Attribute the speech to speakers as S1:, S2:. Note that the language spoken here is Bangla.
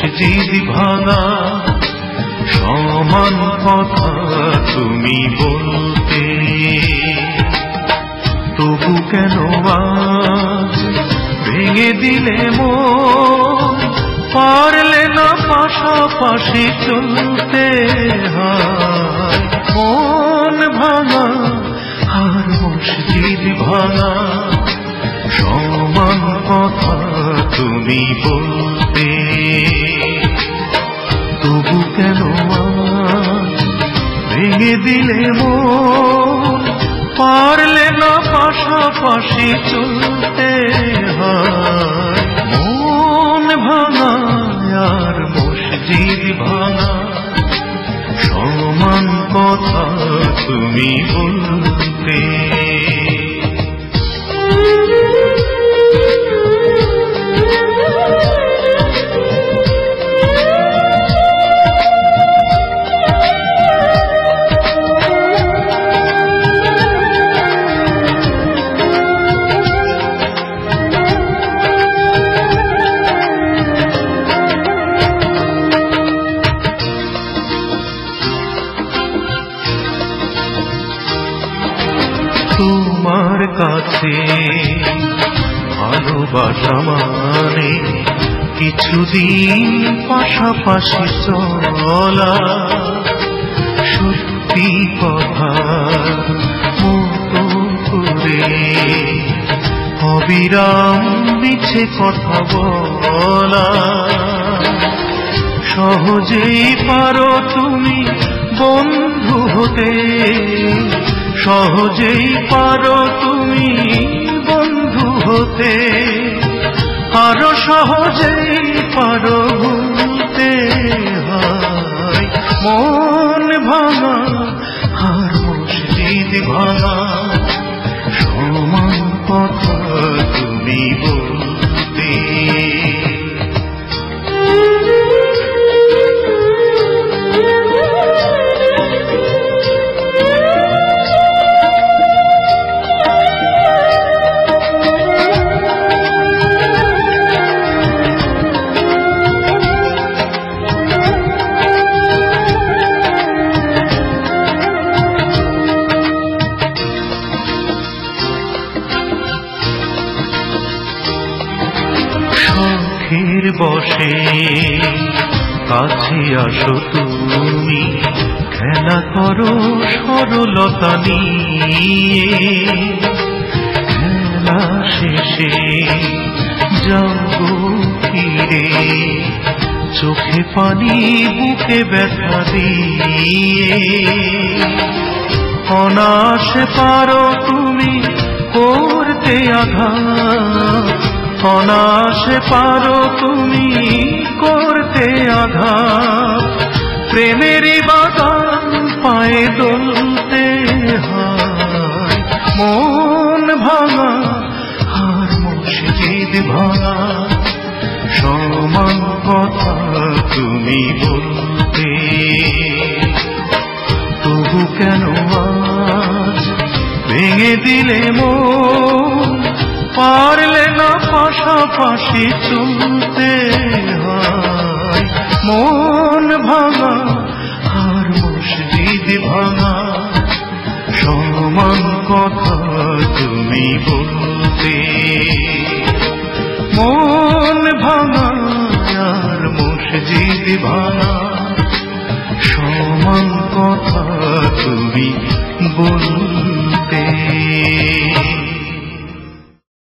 S1: মসজিদ ভাঙা সমান কথা তুমি বলতে, তবু কেন আজ ভেঙে দিলে মন, পারলে না পাশাপাশি চলতে। হায় মন ভাঙা আর মসজিদ ভাঙা সমান কথা তুমি বলতে, তবু কেন আজ ভেঙে দিলে মন, পারলে না পাশাপাশি চলতে। হয় মন ভাঙা আর মসজিদ ভাঙা সমান কথা তুমি বলতে। তোমার কাছে ভালোবাসা মানে কিছুদিন পাশাপাশি চলা, সত্যি কথা মতো করে অবিরাম মিছে কথা বলা। সহজেই পারো তুমি বন্ধু হতে, সহজেই পারো তুমি বন্ধু হতে, আরো সহজেই পারো ভুলতে। হয় মন ভাঙা আর মসজিদ ভাঙা সমান কথা তুমি বলতে। শখের বসে কাছে আসো তুমি, খেলা করো সরলতা নিয়ে। খেলা শেষে যাও ফিরে, চোখে পানি বুকে ব্যথা দিয়ে। অনায়াসে পারো তুমি করতে আঘাত, অনায়াসে পারো তুমি করতে আঘাত। প্রেমেরই বাগান পায়ে দোলতে। হয় মন ভাঙা আর মসজিদ ভাঙা সমান কথা তুমি বলতে, তবু কেন আজ ভেঙে দিলে মন, পারলে না পাশাপাশি চলতে। হয় মন ভাঙা আর মসজিদ ভাঙা সমান কথা তুমি বলতে। মন ভাঙা আর মসজিদ ভাঙা সমান কথা তুমি বলতে।